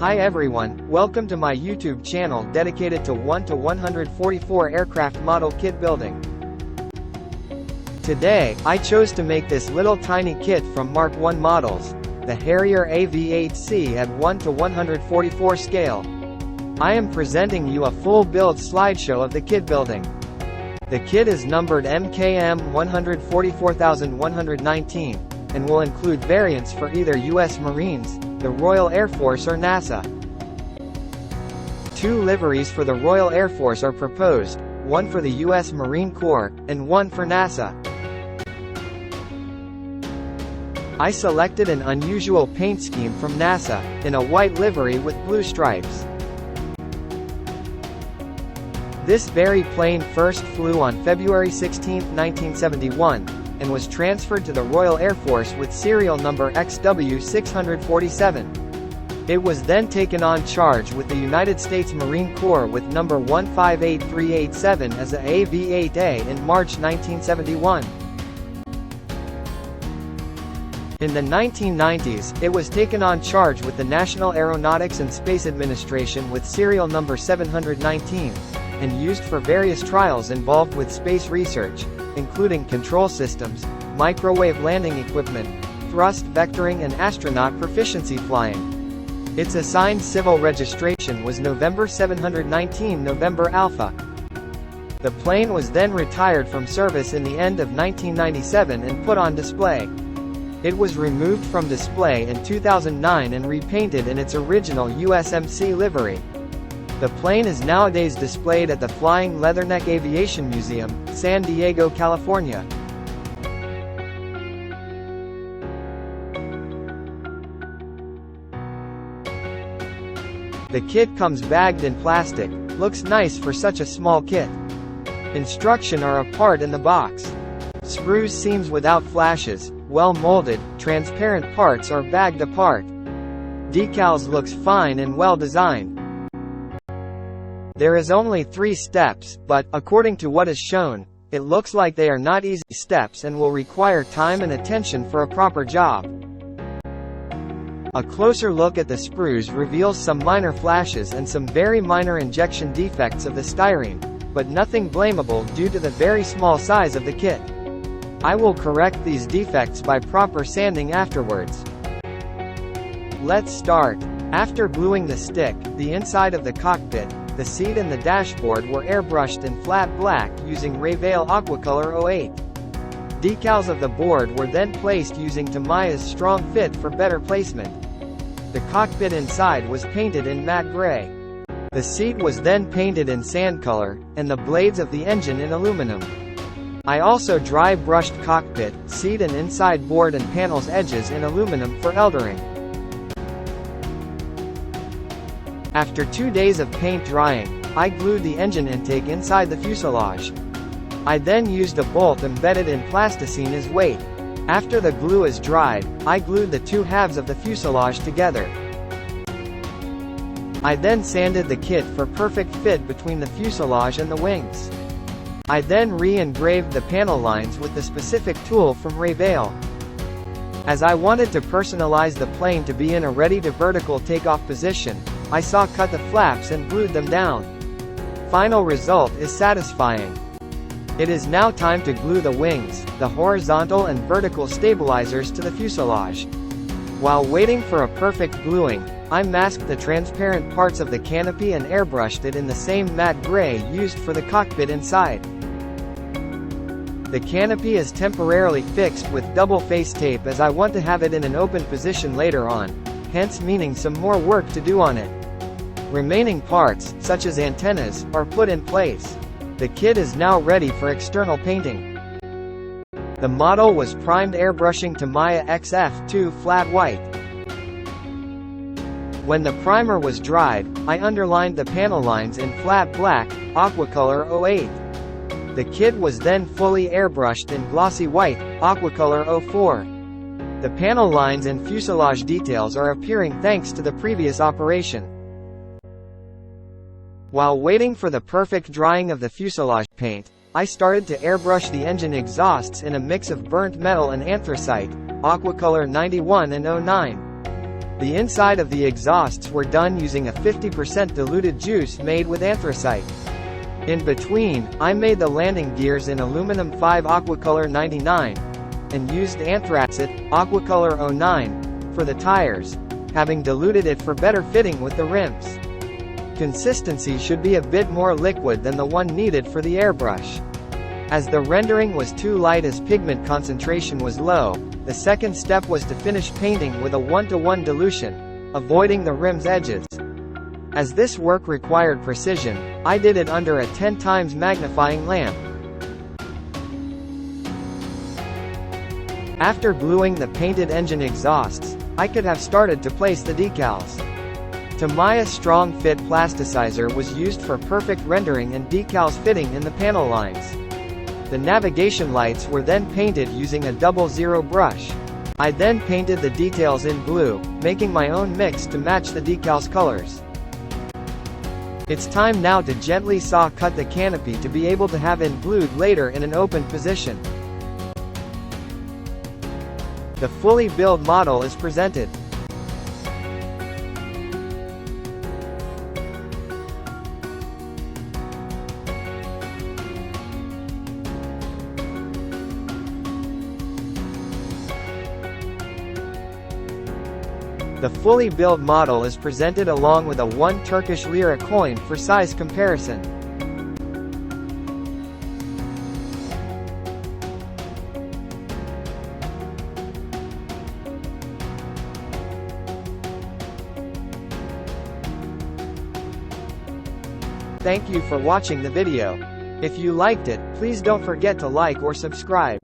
Hi everyone, welcome to my YouTube channel dedicated to 1 to 144 aircraft model kit building. Today, I chose to make this little tiny kit from Mark I models, the Harrier AV 8C at 1 to 144 scale. I am presenting you a full build slideshow of the kit building. The kit is numbered MKM 144119, and will include variants for either U.S. Marines, the Royal Air Force or NASA. 2 liveries for the Royal Air Force are proposed, one for the U.S. Marine Corps, and one for NASA. I selected an unusual paint scheme from NASA, in a white livery with blue stripes. This very plane first flew on February 16, 1971, and was transferred to the Royal Air Force with serial number XW647. It was then taken on charge with the United States Marine Corps with number 158387 as a AV-8A in March 1971. In the 1990s, it was taken on charge with the National Aeronautics and Space Administration with serial number 719, and used for various trials involved with space research, including control systems, microwave landing equipment, thrust vectoring and astronaut proficiency flying. Its assigned civil registration was November 719 November Alpha. The plane was then retired from service in the end of 1997 and put on display. It was removed from display in 2009 and repainted in its original USMC livery. The plane is nowadays displayed at the Flying Leatherneck Aviation Museum, San Diego, California. The kit comes bagged in plastic, looks nice for such a small kit. Instructions are apart in the box. Screws seams without flashes, well molded, transparent parts are bagged apart. Decals looks fine and well designed. There is only 3 steps, but, according to what is shown, it looks like they are not easy steps and will require time and attention for a proper job. A closer look at the sprues reveals some minor flashes and some very minor injection defects of the styrene, but nothing blamable due to the very small size of the kit. I will correct these defects by proper sanding afterwards. Let's start. After gluing the stick, the inside of the cockpit, the seat and the dashboard were airbrushed in flat black using Rayvale Aquacolor 08. Decals of the board were then placed using Tamiya's Strong Fit for better placement. The cockpit inside was painted in matte gray. The seat was then painted in sand color, and the blades of the engine in aluminum. I also dry brushed cockpit, seat and inside board and panels edges in aluminum for eldering. After 2 days of paint drying, I glued the engine intake inside the fuselage. I then used a bolt embedded in plasticine as weight. After the glue is dried, I glued the 2 halves of the fuselage together. I then sanded the kit for perfect fit between the fuselage and the wings. I then re-engraved the panel lines with the specific tool from Rayvale. As I wanted to personalize the plane to be in a ready to vertical takeoff position, I saw cut the flaps and glued them down. Final result is satisfying. It is now time to glue the wings, the horizontal and vertical stabilizers to the fuselage. While waiting for a perfect gluing, I masked the transparent parts of the canopy and airbrushed it in the same matte gray used for the cockpit inside. The canopy is temporarily fixed with double face tape as I want to have it in an open position later on, hence meaning some more work to do on it. Remaining parts, such as antennas, are put in place. The kit is now ready for external painting. The model was primed airbrushing Tamiya XF2 flat white. When the primer was dried, I underlined the panel lines in flat black, Aquacolor 08. The kit was then fully airbrushed in glossy white, Aquacolor 04. The panel lines and fuselage details are appearing thanks to the previous operation. While waiting for the perfect drying of the fuselage paint, I started to airbrush the engine exhausts in a mix of burnt metal and anthracite, Aquacolor 91 and 09. The inside of the exhausts were done using a 50% diluted juice made with anthracite. In between, I made the landing gears in aluminum 5 Aquacolor 99, and used anthracite, Aquacolor 09, for the tires, having diluted it for better fitting with the rims. Consistency should be a bit more liquid than the one needed for the airbrush. As the rendering was too light as pigment concentration was low, the second step was to finish painting with a 1:1 dilution, avoiding the rim's edges. As this work required precision, I did it under a 10 times magnifying lamp. After gluing the painted engine exhausts, I could have started to place the decals. Tamiya Strong Fit plasticizer was used for perfect rendering and decals fitting in the panel lines. The navigation lights were then painted using a 00 brush. I then painted the details in blue, making my own mix to match the decals colors. It's time now to gently saw cut the canopy to be able to have it glued later in an open position. The fully built model is presented. The fully built model is presented along with a 1 Turkish lira coin for size comparison. Thank you for watching the video. If you liked it, please don't forget to like or subscribe.